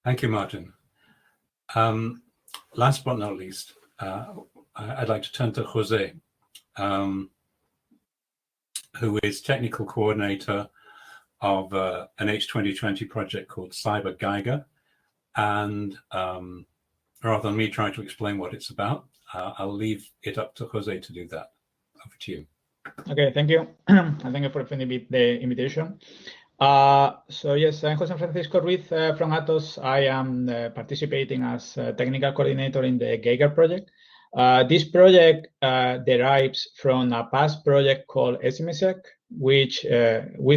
Thank you, Martin. Last but not least, I'd like to turn to Jose, who is technical coordinator of an H2020 project called Cyber Geiger. And rather than me trying to explain what it's about, I'll leave it up to Jose to do that. Over to you. Okay, thank you. And thank you for the invitation. So yes, I'm Jose Francisco Ruiz from Atos. I am participating as a technical coordinator in the Geiger project. This project derives from a past project called SME,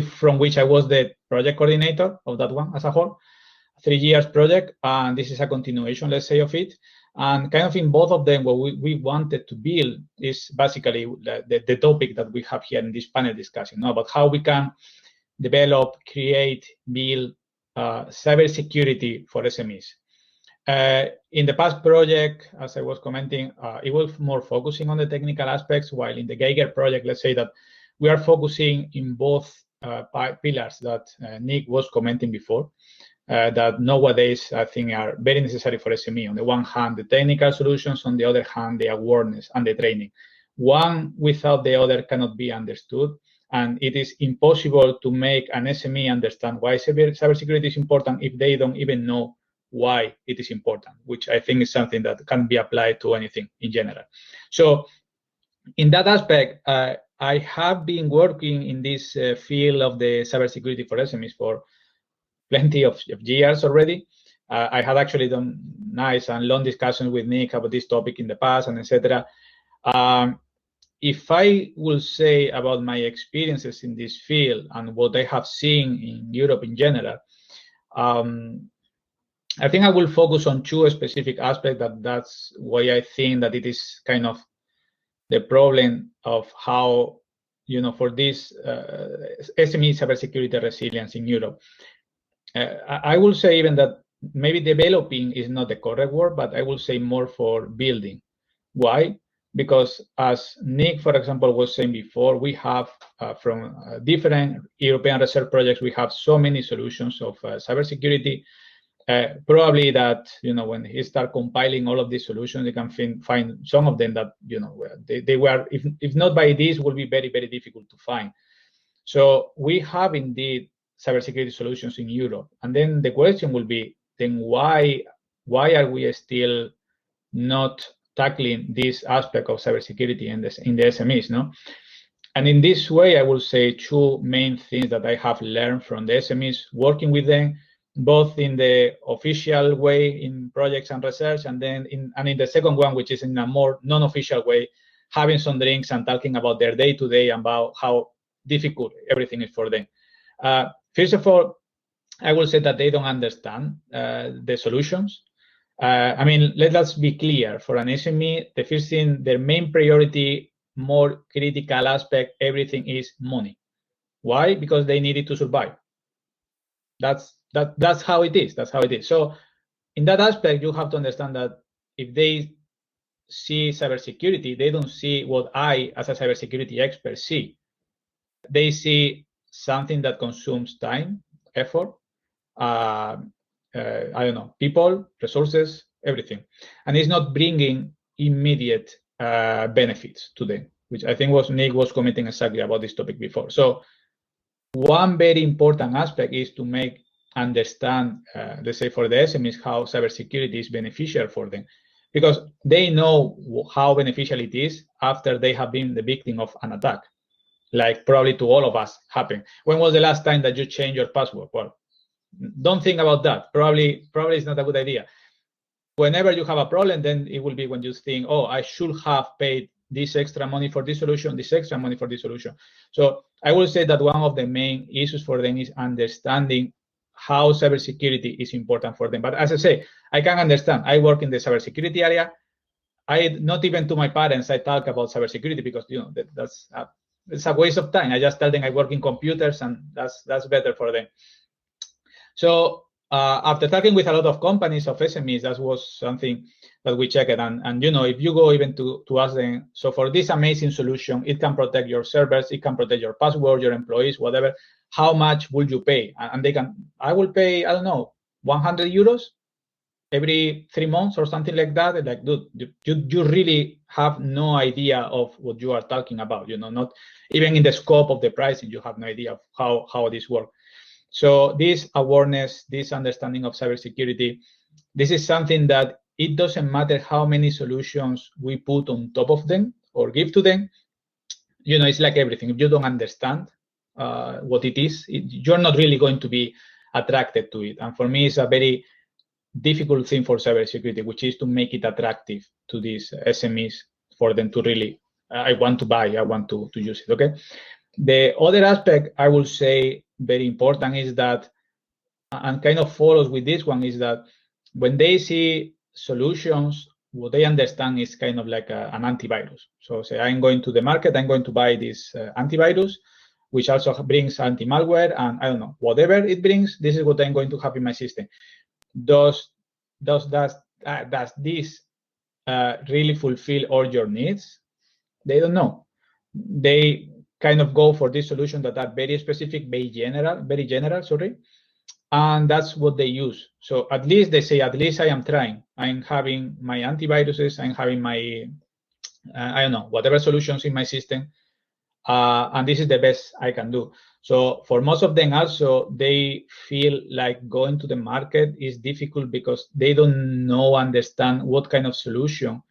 from which I was the project coordinator of that one as a whole. 3 years project, and this is a continuation, let's say, of it. And kind of in both of them, what we wanted to build is basically the topic that we have here in this panel discussion, about how we can develop, create, build cybersecurity for SMEs. In the past project, as I was commenting, it was more focusing on the technical aspects, while in the Geiger project, let's say that we are focusing in both pillars that Nick was commenting before, that nowadays I think are very necessary for SME. On the one hand, the technical solutions, on the other hand, the awareness and the training. One without the other cannot be understood, and it is impossible to make an SME understand why cybersecurity is important if they don't even know why it is important, which I think is something that can be applied to anything in general. So in that aspect, I have been working in this field of the cybersecurity for SMEs for plenty of years already. I had actually done nice and long discussions with Nick about this topic in the past, and etc. If I will say about my experiences in this field and what I have seen in Europe in general, I think I will focus on two specific aspects. That's why I think that it is kind of the problem of how, for this SME cybersecurity resilience in Europe. I will say even that maybe developing is not the correct word, but I will say more for building. Why? Because as Nick, for example, was saying before, we have from different European research projects, we have so many solutions of cybersecurity. Probably that, when he start compiling all of these solutions, you can find some of them that, they were, if not by this, will be very, very difficult to find. So we have indeed cybersecurity solutions in Europe. And then the question will be, then why are we still not tackling this aspect of cybersecurity in the SMEs, no? And in this way, I will say two main things that I have learned from the SMEs, working with them, both in the official way in projects and research, and then in the second one, which is in a more non-official way, having some drinks and talking about their day-to-day and about how difficult everything is for them. First of all, I will say that they don't understand the solutions. I mean, let us be clear. For an SME, the first thing, their main priority, more critical aspect, everything is money. Why? Because they need it to survive. That's how it is. That's how it is. So in that aspect, you have to understand that if they see cybersecurity, they don't see what I, as a cybersecurity expert, see. They see something that consumes time, effort, I don't know, people, resources, everything. And it's not bringing immediate benefits to them, which I think Nick was commenting exactly about this topic before. So one very important aspect is to make understand, let's say for the SMEs, how cybersecurity is beneficial for them, because they know how beneficial it is after they have been the victim of an attack, like probably to all of us happened. When was the last time that you changed your password? Well, don't think about that. Probably it's not a good idea. Whenever you have a problem, then it will be when you think, oh, I should have paid this extra money for this solution, this extra money for this solution. So I will say that one of the main issues for them is understanding how cybersecurity is important for them. But as I say, I can understand. I work in the cybersecurity area. Not even to my parents, I talk about cybersecurity because it's a waste of time. I just tell them I work in computers, and that's better for them. So after talking with a lot of companies of SMEs, that was something that we checked. And if you go even to ask them, so for this amazing solution, it can protect your servers, it can protect your password, your employees, whatever. How much would you pay? And I will pay, I don't know, 100 euros every 3 months or something like that. Like, dude, you really have no idea of what you are talking about. Not even in the scope of the pricing, you have no idea of how this works. So this awareness, this understanding of cybersecurity, this is something that it doesn't matter how many solutions we put on top of them or give to them. It's like everything. If you don't understand what it is, you're not really going to be attracted to it. And for me, it's a very difficult thing for cybersecurity, which is to make it attractive to these SMEs for them to really, I want to buy, I want to use it. Okay. The other aspect I will say very important is that, and kind of follows with this one, is that when they see solutions, what they understand is kind of like an antivirus. So say I'm going to the market, I'm going to buy this antivirus, which also brings anti-malware, and I don't know, whatever it brings, this is what I'm going to have in my system. Does this really fulfill all your needs? They don't know. They kind of go for these solutions that are very specific, very general, sorry, and that's what they use. So at least they say, at least I am trying. I'm having my antiviruses, I'm having my, I don't know, whatever solutions in my system, and this is the best I can do. So for most of them also, they feel like going to the market is difficult because they don't understand what kind of solution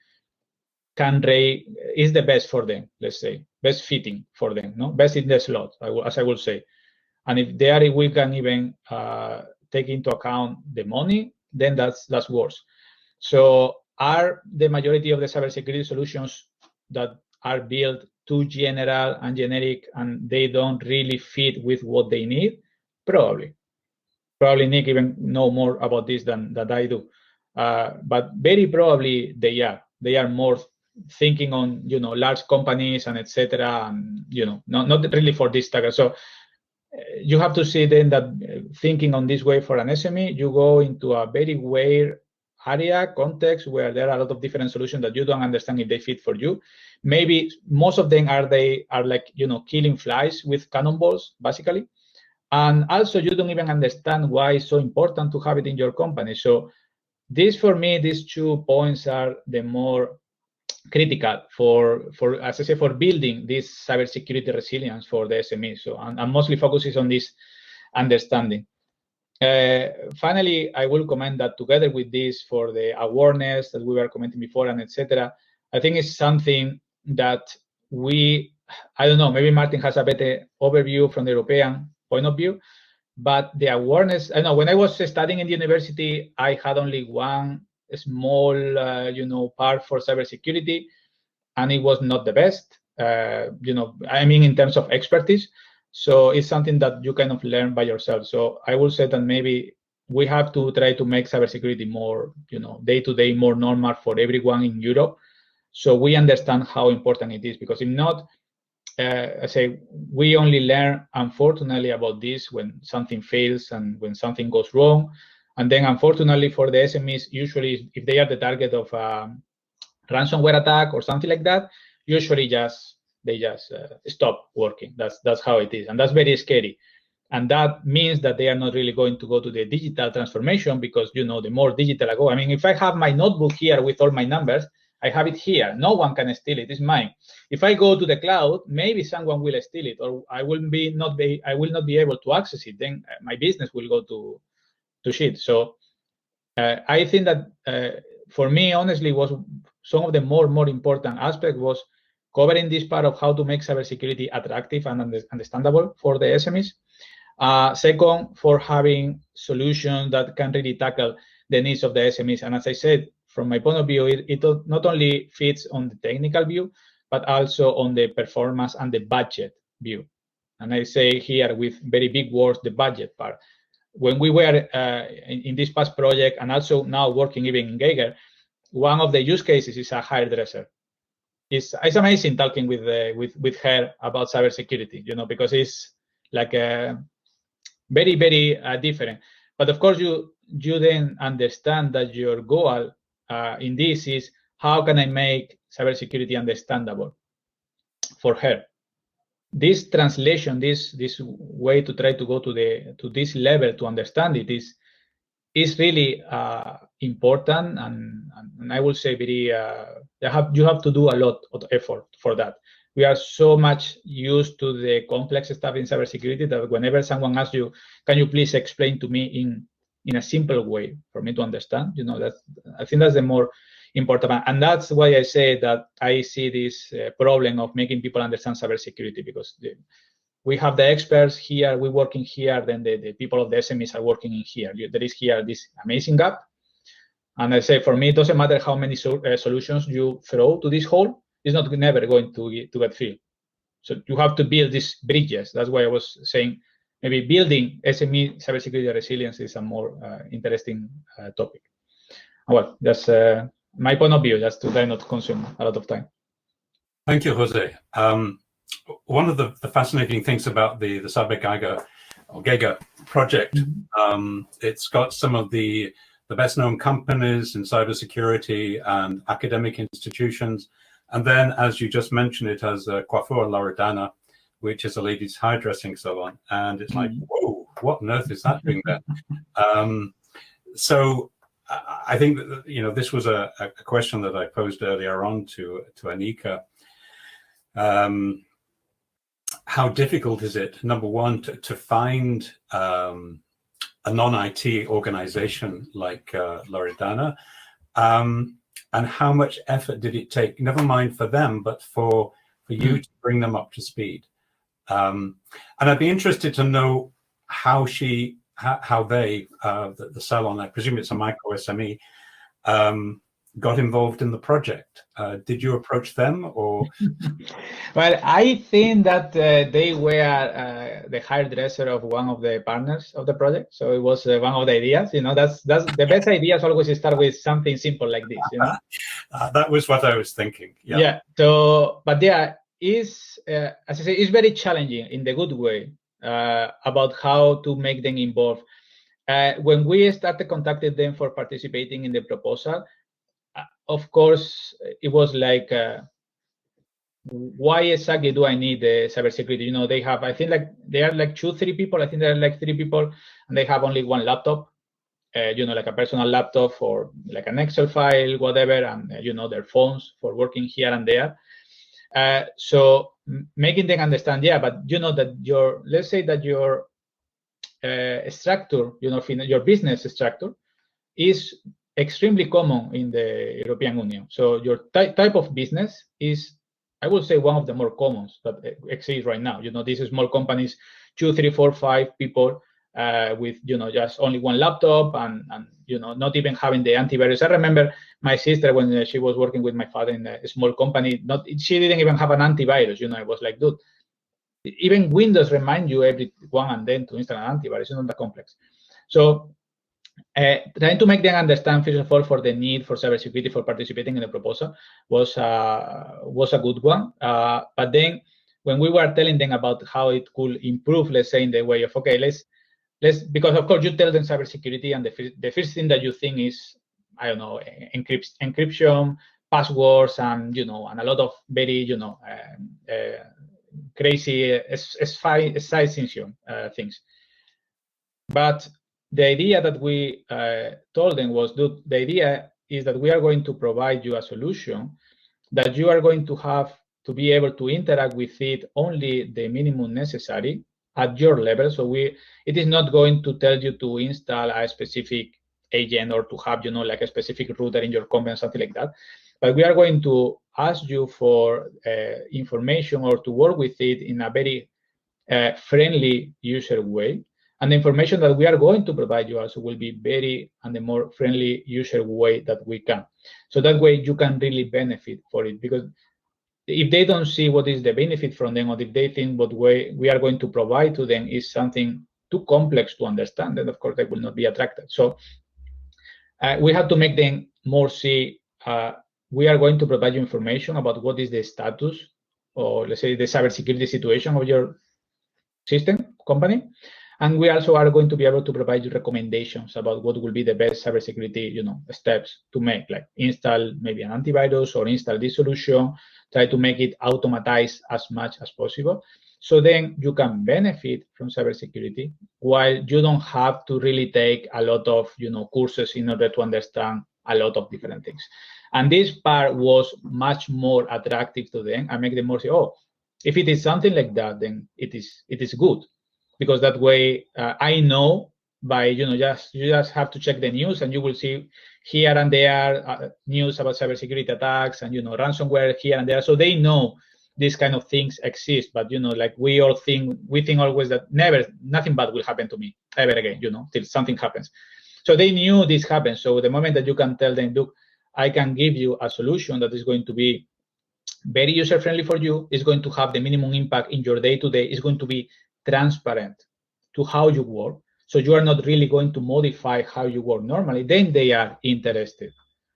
is the best for them, let's say, best fitting for them, no, best in the slot, as I will say. And if we can even take into account the money, then that's worse. So are the majority of the cybersecurity solutions that are built too general and generic, and they don't really fit with what they need? Probably Nick even know more about this than I do. But very probably they are more thinking on large companies and etc. And not really for this target. So you have to see then that thinking on this way for an SME, you go into a very weird area context where there are a lot of different solutions that you don't understand if they fit for you. Maybe most of them are like killing flies with cannonballs basically, and also you don't even understand why it's so important to have it in your company. So for me, these 2 points are the more critical for as I say, for building this cybersecurity resilience for the SME. So and mostly focuses on this understanding. Finally, I will comment that together with this, for the awareness that we were commenting before and etc., I think it's something that I don't know, maybe Martin has a better overview from the European point of view, but the awareness, I know when I was studying in the university, I had only one small, part for cybersecurity, and it was not the best, I mean, in terms of expertise. So it's something that you kind of learn by yourself. So I will say that maybe we have to try to make cybersecurity more, day-to-day, more normal for everyone in Europe, so we understand how important it is. Because if not, I say we only learn, unfortunately, about this when something fails and when something goes wrong. And then, unfortunately, for the SMEs, usually if they are the target of a ransomware attack or something like that, usually they just stop working. That's how it is, and that's very scary. And that means that they are not really going to go to the digital transformation, because the more digital I go, I mean, if I have my notebook here with all my numbers, I have it here. No one can steal it. It's mine. If I go to the cloud, maybe someone will steal it, or I will not be able to access it. Then my business will go to shit. So I think that for me, honestly, was some of the more important aspect was covering this part of how to make cybersecurity attractive and understandable for the SMEs. Second, for having solutions that can really tackle the needs of the SMEs. And as I said, from my point of view, it not only fits on the technical view, but also on the performance and the budget view. And I say here with very big words, the budget part. When we were in this past project, and also now working even in Geiger, one of the use cases is a hairdresser. It's amazing talking with her about cybersecurity, because it's like very, very different. But of course, you then understand that your goal in this is, how can I make cybersecurity understandable for her? This translation, this way to try to go to this level to understand it is really important, and I will say very you have to do a lot of effort for that. We are so much used to the complex stuff in cybersecurity that whenever someone asks you, can you please explain to me in a simple way for me to understand, I think that's the more important one. And that's why I say that I see this problem of making people understand cybersecurity, because we have the experts here, we're working here, then the people of the SMEs are working in here. There is here this amazing gap. And I say, for me, it doesn't matter how many solutions you throw to this hole, it's not never going to get filled. So you have to build these bridges. That's why I was saying maybe building SME cybersecurity resilience is a more interesting topic. Well, that's my point of view, just to try not to consume a lot of time. Thank you, Jose. One of the fascinating things about the Cyber Geiger project, it's got some of the best known companies in cybersecurity and academic institutions. And then, as you just mentioned, it has Coiffure Loredana, which is a ladies' hairdressing salon. And it's like, whoa, what on earth is that doing there? So I think that, this was a question that I posed earlier on to Anika. How difficult is it, number one, to find a non-IT organization like Loredana? And how much effort did it take, never mind for them, but for you to bring them up to speed? And I'd be interested to know how they, the salon, I presume it's a micro SME, got involved in the project. Did you approach them, or? Well, I think that they were the hairdresser of one of the partners of the project. So it was one of the ideas. That's the best ideas always start with something simple like this. That was what I was thinking. Yeah. Yeah. So, but yeah, as I say, it's very challenging in the good way about how to make them involved. When we started contacting them for participating in the proposal, of course, it was like, why exactly do I need cybersecurity? They have, I think, they are like 2-3 people. I think there are like 3 people, and they have only one laptop, like a personal laptop for like an Excel file, whatever, and their phones for working here and there. So making them understand, but that let's say that your structure, your business structure is extremely common in the European Union. So your type of business is, I would say, one of the more common that exists right now. These small companies, 2, 3, 4, 5 people with, just only one laptop and not even having the antivirus. I remember my sister, when she was working with my father in a small company, she didn't even have an antivirus. I was like, dude, even Windows remind you every one and then to install an antivirus. It's not that complex. So trying to make them understand, first of all, for the need for cybersecurity for participating in the proposal was a good one. But then when we were telling them about how it could improve, let's say, in the way of, okay, let's because of course you tell them cybersecurity, and the first thing that you think is, I don't know, encryption, passwords, and and a lot of very crazy size things. But the idea that we told them was, the idea is that we are going to provide you a solution that you are going to have to be able to interact with it only the minimum necessary at your level. So it is not going to tell you to install a specific agent or to have, like a specific router in your company or something like that. But we are going to ask you for information or to work with it in a very friendly user way. And the information that we are going to provide you also will be very and the more friendly user way that we can. So that way you can really benefit for it, because if they don't see what is the benefit from them, or if they think what way we are going to provide to them is something too complex to understand, then of course they will not be attracted. So we have to make them more see, we are going to provide you information about what is the status, or let's say the cybersecurity situation of your system company. And we also are going to be able to provide you recommendations about what will be the best cybersecurity, steps to make, like install maybe an antivirus or install this solution, try to make it automatized as much as possible. So then you can benefit from cybersecurity while you don't have to really take a lot of courses in order to understand a lot of different things. And this part was much more attractive to them and make them more say, oh, if it is something like that, then it is good, because that way I know by you just have to check the news and you will see here and there news about cybersecurity attacks and ransomware here and there, so they know these kind of things exist. But like we think always that nothing bad will happen to me ever again, till something happens. So they knew this happens. So the moment that you can tell them, look, I can give you a solution that is going to be very user friendly for you, is going to have the minimum impact in your day-to-day, is going to be transparent to how you work, so you are not really going to modify how you work normally, then they are interested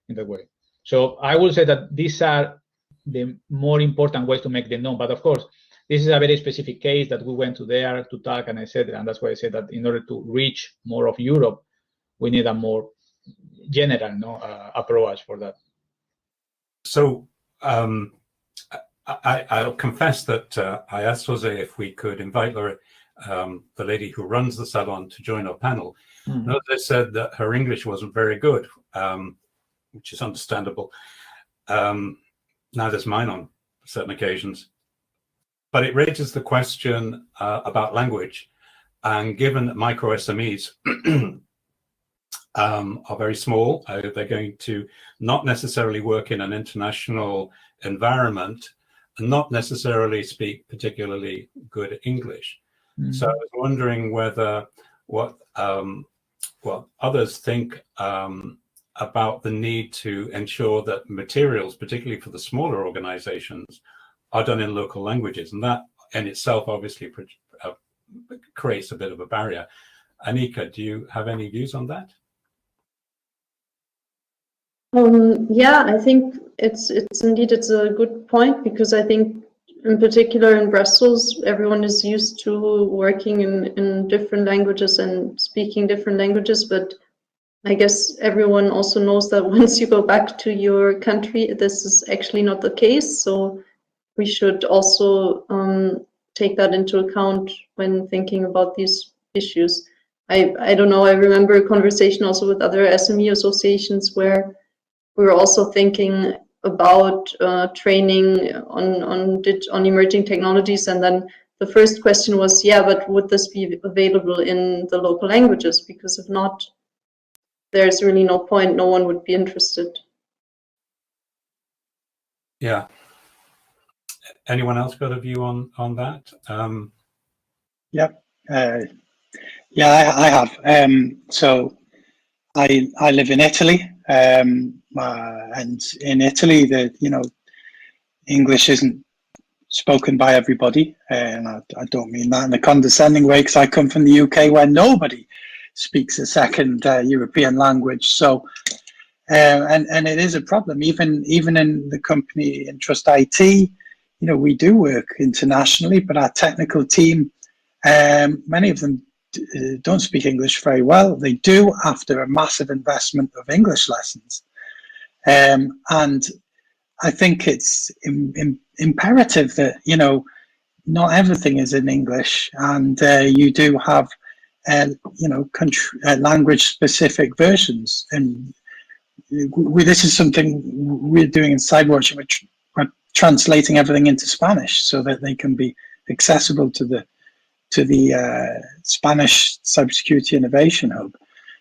in that way. So I will say that these are the more important ways to make them known. But of course, this is a very specific case that we went to there to talk and etc. And that's why I said that in order to reach more of Europe, we need a more general approach for that. So I'll confess that I asked Jose if we could invite Laura, the lady who runs the salon, to join our panel. Mm-hmm. Jose said that her English wasn't very good, which is understandable. Neither's mine on certain occasions. But it raises the question about language. And given that micro SMEs are very small, they're going to not necessarily work in an international environment and not necessarily speak particularly good English. Mm-hmm. So I was wondering whether what others think about the need to ensure that materials, particularly for the smaller organizations, are done in local languages. And that in itself obviously creates a bit of a barrier. Anika, do you have any views on that? Yeah, I think it's a good point, because I think in particular in Brussels, everyone is used to working in different languages and speaking different languages, but I guess everyone also knows that once you go back to your country, this is actually not the case. So we should also take that into account when thinking about these issues. I don't know, I remember a conversation also with other SME associations where we were also thinking about training on emerging technologies, and then the first question was, yeah, but would this be available in the local languages? Because if not, there's really no point. No one would be interested. Yeah. Anyone else got a view on that? Yep. Yeah, I have. So I live in Italy, and in Italy, English isn't spoken by everybody, and I don't mean that in a condescending way, because I come from the UK where nobody speaks a second European language. So, and it is a problem. Even in the company in Trust IT, we do work internationally, but our technical team, many of them don't speak English very well. They do after a massive investment of English lessons, and I think it's imperative that not everything is in English, and you do have language specific versions. And this is something we're doing in Cyberwatch, which we're translating everything into Spanish so that they can be accessible to the Spanish Cybersecurity Innovation Hub.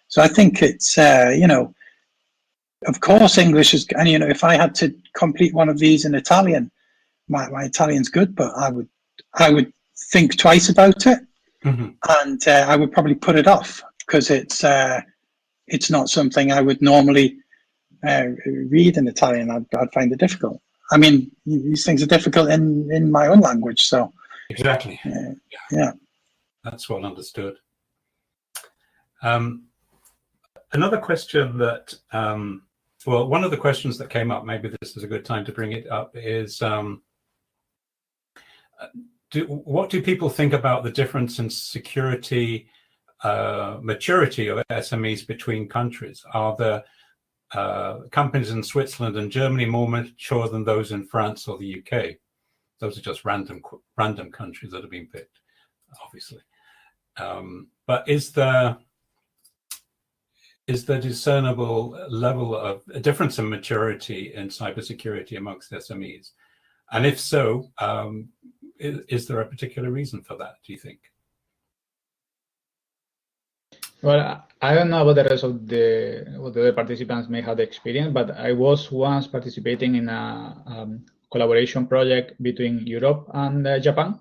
So I think it's of course English is, and if I had to complete one of these in Italian, my Italian's good, but I would think twice about it. Mm-hmm. And I would probably put it off, because it's not something I would normally read in Italian. I'd find it difficult. I mean, these things are difficult in my own language, so exactly. Yeah, that's well understood. Another question that one of the questions that came up, maybe this is a good time to bring it up, is what do people think about the difference in security maturity of SMEs between countries? Are the companies in Switzerland and Germany more mature than those in France or the UK? those are just random countries that have been picked, obviously. But is there discernible level of a difference in maturity in cybersecurity amongst SMEs? And if so, is there a particular reason for that, do you think? Well, I don't know about the rest of what the other participants may have experience, but I was once participating in a collaboration project between Europe and Japan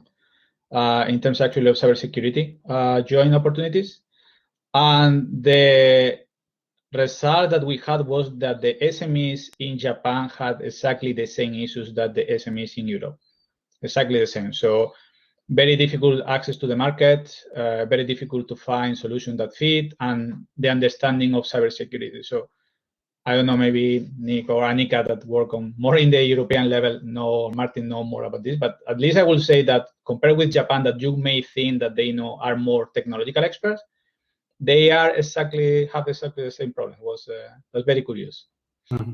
in terms actually of cybersecurity joint opportunities. And the result that we had was that the SMEs in Japan had exactly the same issues that the SMEs in Europe, exactly the same. So very difficult access to the market, very difficult to find solutions that fit, and the understanding of cybersecurity. So I don't know, maybe Nick or Annika that work on more in the European level, Martin know more about this, but at least I will say that compared with Japan, that you may think that they are more technological experts, they have exactly the same problem. It was very curious. Mm-hmm.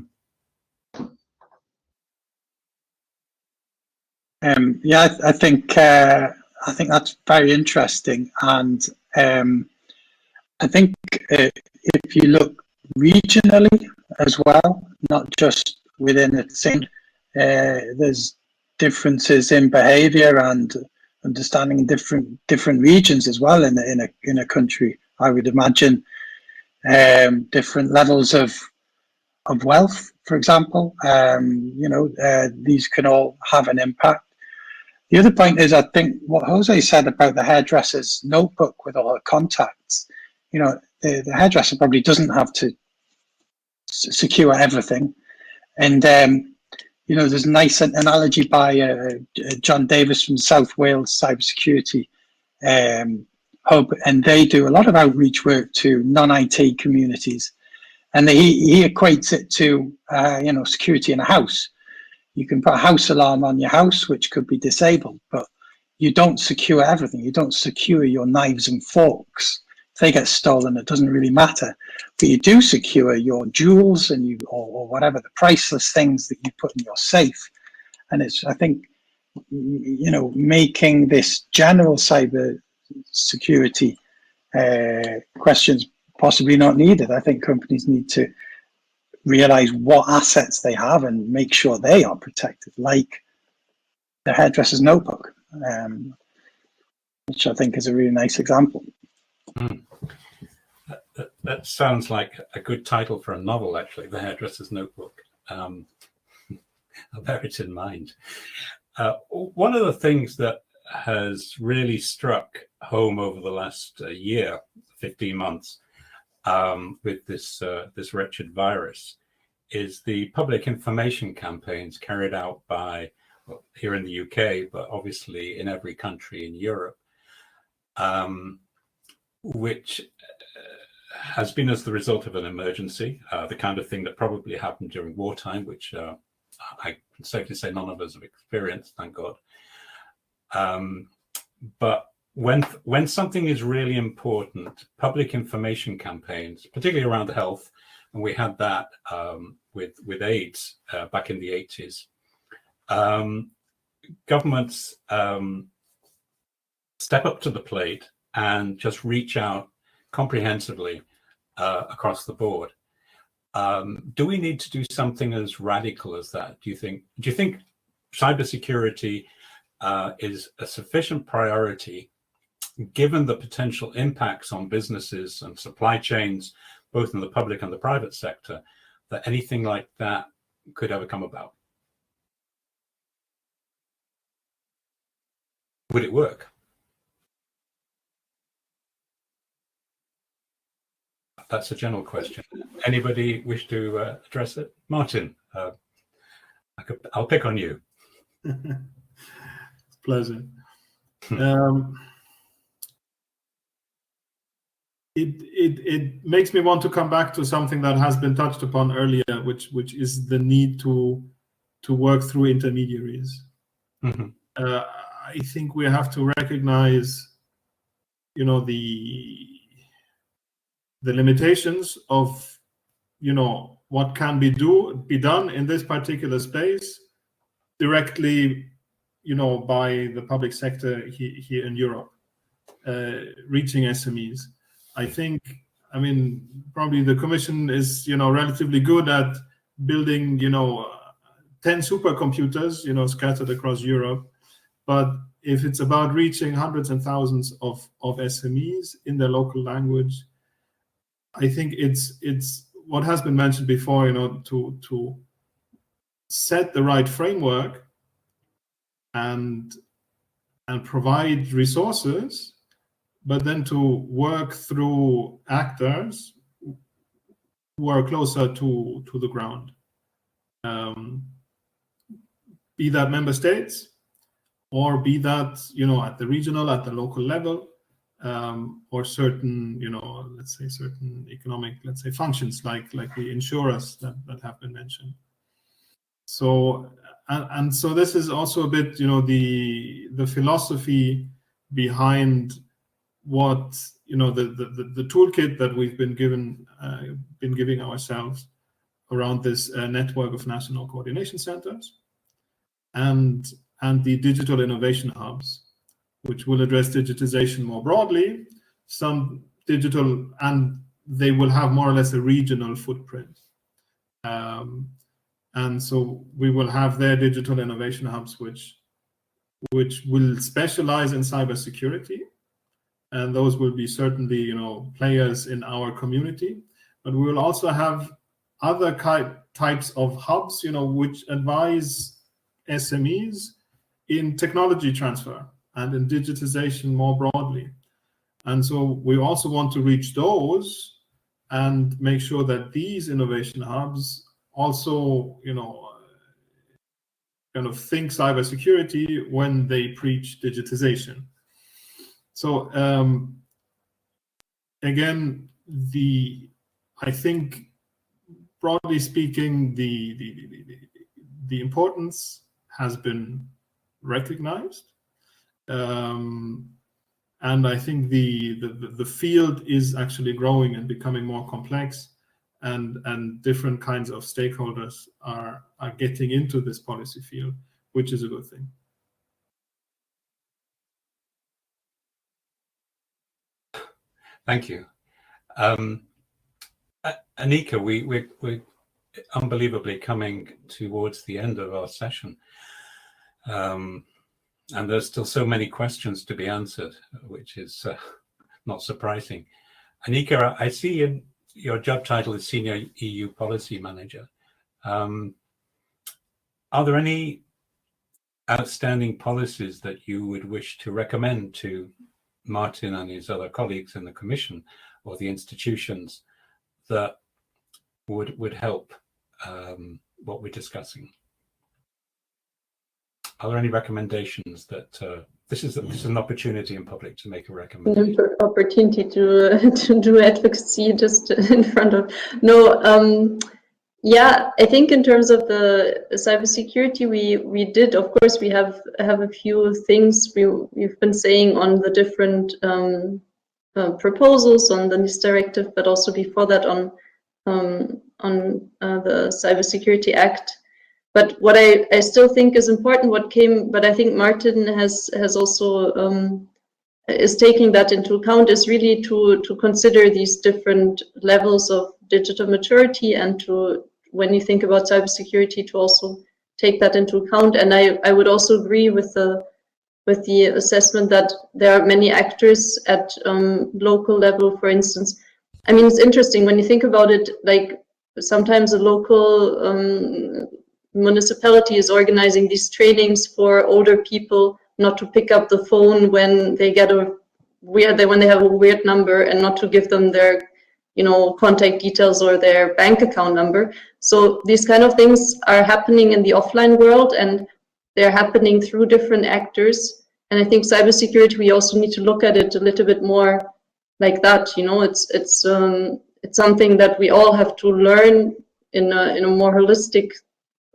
Yeah, I think that's very interesting, and I think if you look regionally as well, not just within a thing, there's differences in behaviour and understanding in different regions as well in a country. I would imagine different levels of wealth, for example. These can all have an impact. The other point is, I think what Jose said about the hairdresser's notebook with all her contacts, the hairdresser probably doesn't have to secure everything. And, there's a nice analogy by John Davis from South Wales Cybersecurity Hub, and they do a lot of outreach work to non-IT communities. And he equates it to, security in a house. You can put a house alarm on your house, which could be disabled, but you don't secure everything. You don't secure your knives and forks. If they get stolen, it doesn't really matter. But you do secure your jewels and or whatever, the priceless things that you put in your safe. And it's, I think, making this general cyber security questions possibly not needed. I think companies need to realize what assets they have and make sure they are protected, like the hairdresser's notebook, which I think is a really nice example. That sounds like a good title for a novel, actually, The Hairdresser's Notebook. I'll bear it in mind. One of the things that has really struck home over the last year, 15 months, with this wretched virus, is the public information campaigns carried out by, well, here in the UK, but obviously in every country in Europe, which has been as the result of an emergency, the kind of thing that probably happened during wartime, which I can safely say none of us have experienced, thank God. But when something is really important, public information campaigns, particularly around health, and we had that with AIDS back in the 80s, governments step up to the plate and just reach out comprehensively across the board. Do we need to do something as radical as that, do you think? Do you think cybersecurity is a sufficient priority given the potential impacts on businesses and supply chains, both in the public and the private sector, that anything like that could ever come about? Would it work? That's a general question. Anybody wish to address it? Martin, I'll pick on you. It's a pleasure. It makes me want to come back to something that has been touched upon earlier, which is the need to work through intermediaries. Mm-hmm. I think we have to recognize, the limitations of, what can be done in this particular space directly, by the public sector here in Europe, reaching SMEs. I think, probably the Commission is, relatively good at building, 10 supercomputers, scattered across Europe. But if it's about reaching hundreds and thousands of SMEs in their local language, I think it's what has been mentioned before, to set the right framework and provide resources, but then to work through actors who are closer to the ground. Be that member states, or be that, at the regional, at the local level, or certain, let's say certain economic, functions like the insurers that have been mentioned. So, and so this is also a bit, the philosophy behind what, the toolkit that we've been giving ourselves around this network of national coordination centers, and the digital innovation hubs, which will address digitization more broadly, some digital, and they will have more or less a regional footprint. And so we will have their digital innovation hubs, which will specialize in cybersecurity, and those will be certainly, players in our community. But we will also have other types of hubs, which advise SMEs in technology transfer and in digitization more broadly. And so we also want to reach those and make sure that these innovation hubs also, kind of think cybersecurity when they preach digitization. So again, I think broadly speaking, the importance has been recognized, and I think the field is actually growing and becoming more complex, and different kinds of stakeholders are getting into this policy field, which is a good thing. Thank you. Anika, we're unbelievably coming towards the end of our session. And there's still so many questions to be answered, which is not surprising. Anika, I see your job title is Senior EU Policy Manager. Are there any outstanding policies that you would wish to recommend to Martin and his other colleagues in the Commission or the institutions that would help what we're discussing? Are there any recommendations that this is an opportunity in public to make a recommendation? An opportunity to do advocacy just in front of yeah, I think in terms of the cybersecurity, we did, of course, we have a few things we've been saying on the different proposals on the NIS directive, but also before that on the Cybersecurity Act. But what I still think is important, but I think Martin has also is taking that into account, is really to consider these different levels of digital maturity, and to, when you think about cybersecurity, to also take that into account. And I would also agree with the assessment that there are many actors at local level, for instance. I mean, it's interesting when you think about it, like sometimes a local municipality is organizing these trainings for older people not to pick up the phone when they get when they have a weird number, and not to give them their contact details or their bank account number. So these kind of things are happening in the offline world, and they're happening through different actors. And I think cybersecurity, we also need to look at it a little bit more like that. It's something that we all have to learn in a more holistic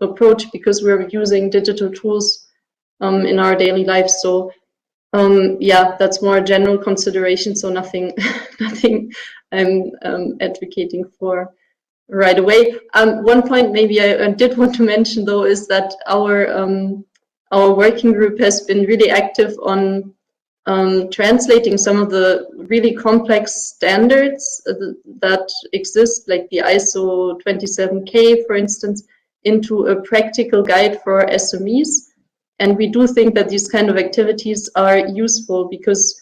approach, because we're using digital tools in our daily lives. So yeah, that's more a general consideration. So nothing I'm advocating for right away. One point maybe I did want to mention, though, is that our our working group has been really active on translating some of the really complex standards that exist, like the ISO 27K, for instance, into a practical guide for SMEs. And we do think that these kind of activities are useful because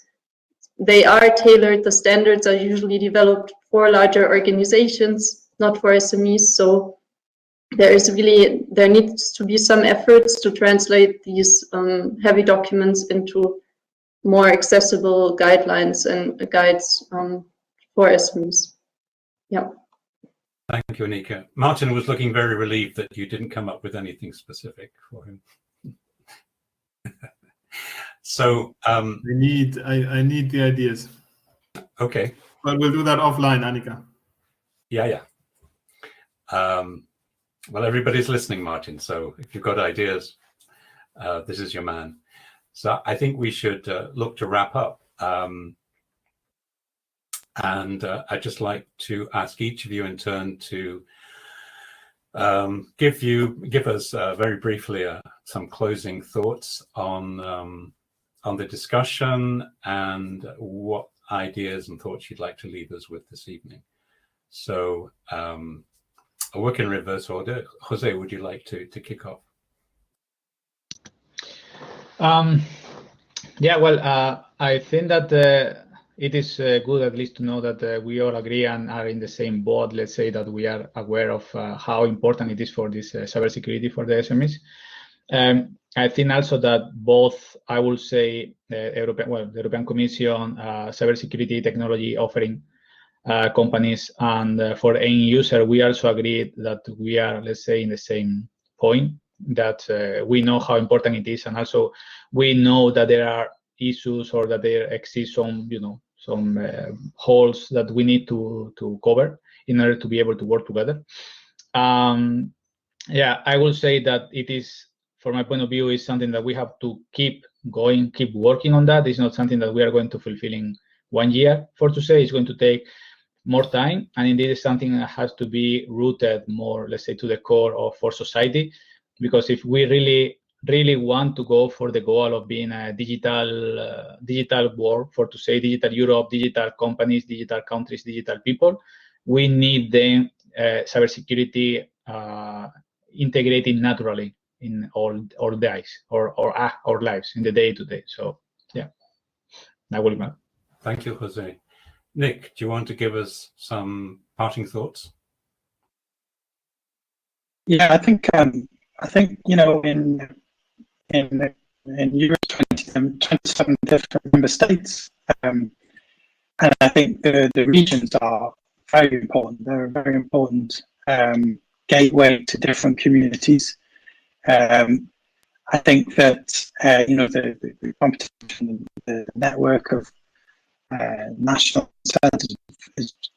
they are tailored. The standards are usually developed for larger organizations, not for SMEs. So there needs to be some efforts to translate these heavy documents into more accessible guidelines and guides for SMEs. Yeah. Thank you, Anika. Martin was looking very relieved that you didn't come up with anything specific for him. So I need the ideas. Okay. But we'll do that offline, Anika. Yeah. Well, everybody's listening, Martin. So if you've got ideas, this is your man. So I think we should look to wrap up. And I'd just like to ask each of you in turn to give us very briefly some closing thoughts on the discussion and what ideas and thoughts you'd like to leave us with this evening. So I'll work in reverse order. Jose, would you like to kick off? Yeah, well, I think that it is good at least to know that we all agree and are in the same boat. Let's say that we are aware of how important it is for this cybersecurity for the SMEs. I think also that both, I will say, the European Commission, cybersecurity technology offering companies, and for end user, we also agree that we are, let's say, in the same point, that we know how important it is, and also we know that there are issues or that there exist some holes that we need to cover in order to be able to work together. Yeah, I will say that it is, from my point of view, is something that we have to keep going, keep working on that. It's not something that we are going to fulfill in 1 year. For to say, it's going to take more time, and indeed it's something that has to be rooted more, let's say, to the core of for society. Because if we really want to go for the goal of being a digital world, for to say digital Europe, digital companies, digital countries, digital people, we need the cybersecurity integrated naturally in all lives or lives in the day to day. So yeah, that will be. Thank you, Jose. Nick, do you want to give us some parting thoughts? Yeah, I think in Europe, 27 different member states, and I think the regions are very important. They're a very important gateway to different communities. I think that the competition, the network of national centers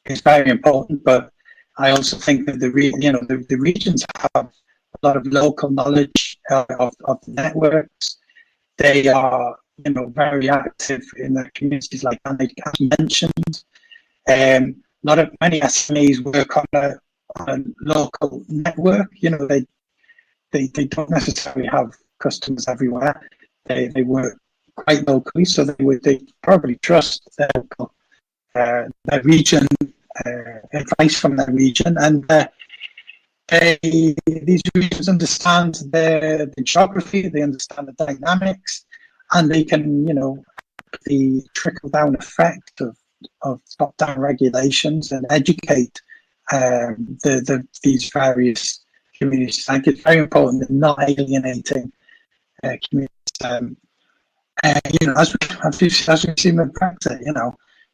is very important, but I also think that the regions have a lot of local knowledge of the networks. They are very active in their communities, like Anna mentioned. Many SMEs work on a local network. They don't necessarily have customers everywhere. They work quite locally, so they probably trust their region, advice from their region, and these regions understand the geography, they understand the dynamics, and they can, the trickle-down effect of top-down regulations and educate these various communities. I think it's very important in not alienating communities. As we've seen with Brexit,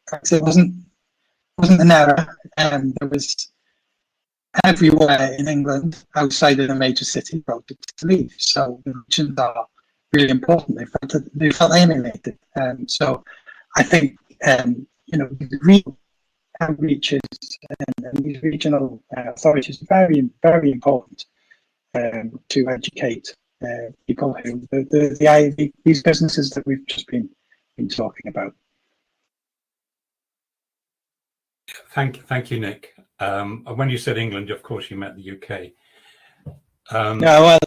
Brexit wasn't an error, and there was everywhere in England outside of the major city voted to leave. So the regions are really important. They felt alienated. So I think the real outreaches and these regional authorities are very, very important to educate people who these businesses that we've just been talking about. Thank you, Nick. When you said England, of course, you meant the UK. Yeah, well,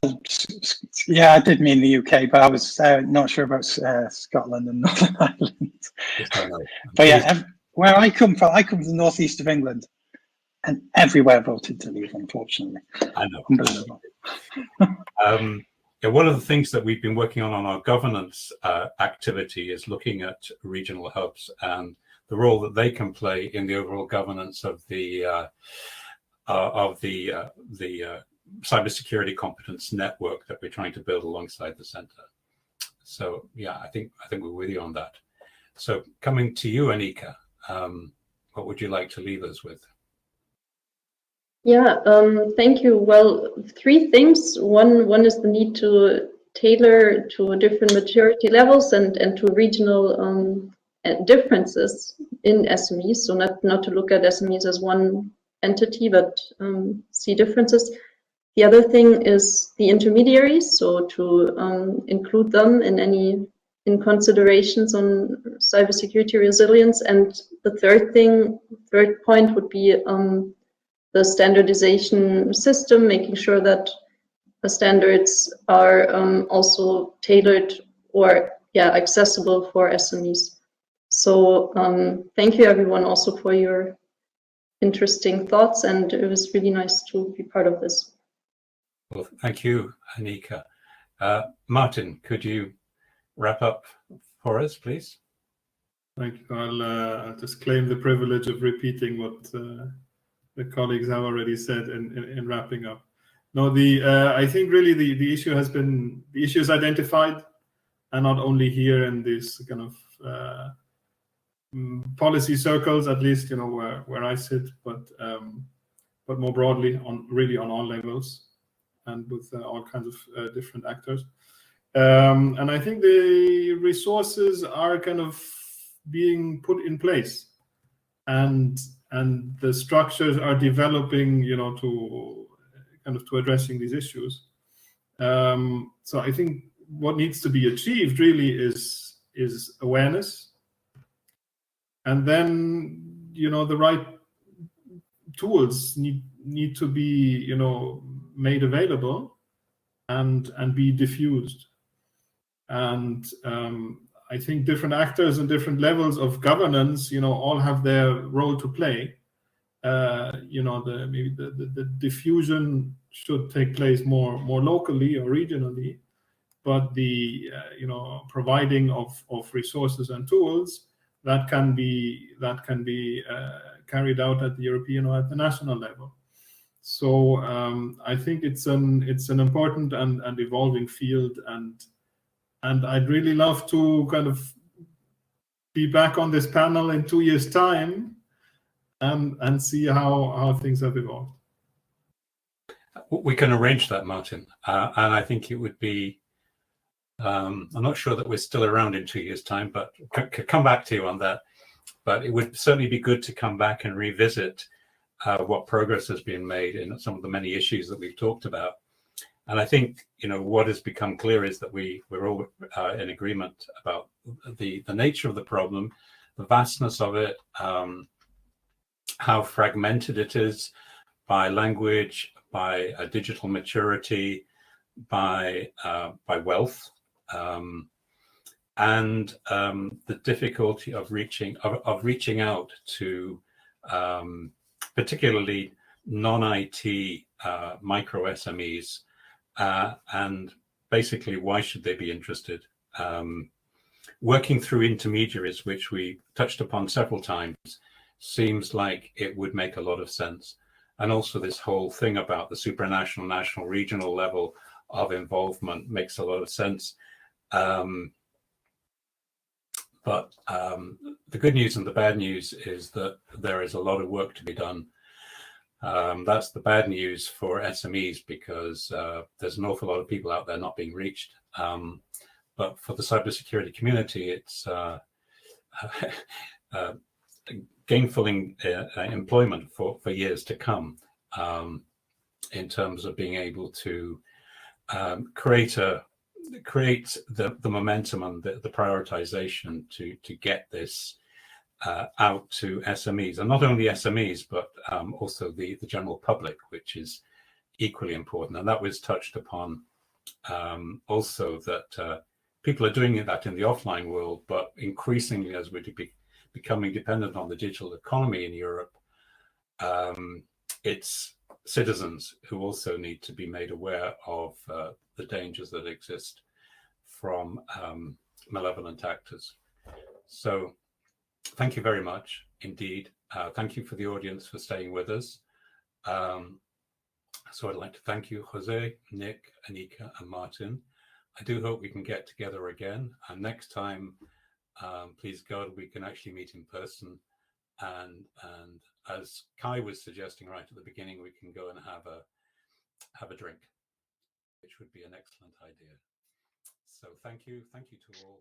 yeah, I did mean the UK, but I was not sure about Scotland and Northern Ireland. Yes, I know. But yeah, where I come from the northeast of England, and everywhere voted to leave, unfortunately. I know. Unbelievable. Yeah, one of the things that we've been working on our governance activity is looking at regional hubs and the role that they can play in the overall governance of the cybersecurity competence network that we're trying to build alongside the center. So yeah, I think we're with you on that. So coming to you, Anika, what would you like to leave us with? Yeah, thank you. Well, three things. One is the need to tailor to different maturity levels and to regional differences in SMEs. So not to look at SMEs as one entity, but see differences. The other thing is the intermediaries, so to include them in considerations on cybersecurity resilience. And the third point would be the standardization system, making sure that the standards are also tailored or accessible for SMEs. So thank you everyone also for your interesting thoughts, and it was really nice to be part of this. Well, thank you, Anika. Martin, could you wrap up for us, please? Thank you. I'll just claim the privilege of repeating what the colleagues have already said in wrapping up. No, I think really the issue is identified, and not only here in this kind of policy circles, at least where I sit, but more broadly on all levels and with all kinds of different actors. And I think the resources are kind of being put in place, and the structures are developing, to addressing these issues. So I think what needs to be achieved really is awareness, and then the right tools need to be made available and be diffused. And I think different actors and different levels of governance, all have their role to play. Maybe the diffusion should take place more locally or regionally, but the providing of resources and tools that can be carried out at the European or at the national level. So I think it's an important and evolving field, and I'd really love to kind of be back on this panel in 2 years' time and see how things have evolved. We can arrange that, Martin. And I think it would be, I'm not sure that we're still around in 2 years' time, but could come back to you on that. But it would certainly be good to come back and revisit what progress has been made in some of the many issues that we've talked about. And I think, what has become clear is that we're all in agreement about the nature of the problem, the vastness of it, how fragmented it is by language, by digital maturity, by wealth, and the difficulty of reaching out to particularly non-IT micro SMEs. And basically, why should they be interested? Working through intermediaries, which we touched upon several times, seems like it would make a lot of sense. And also this whole thing about the supranational, national, regional level of involvement makes a lot of sense. But the good news and the bad news is that there is a lot of work to be done. That's the bad news for SMEs, because there's an awful lot of people out there not being reached. But for the cybersecurity community, it's gainful employment for years to come, in terms of being able to create the momentum and the prioritization to get this out to SMEs, and not only SMEs, but also the general public, which is equally important. And that was touched upon also, that people are doing that in the offline world, but increasingly as we're becoming dependent on the digital economy in Europe, it's citizens who also need to be made aware of the dangers that exist from malevolent actors. So thank you very much indeed. Thank you for the audience for staying with us. So I'd like to thank you, Jose, Nick, Anika, and Martin. I do hope we can get together again. And next time, please God, we can actually meet in person. And as Kai was suggesting right at the beginning, we can go and have a drink, which would be an excellent idea. So thank you to all.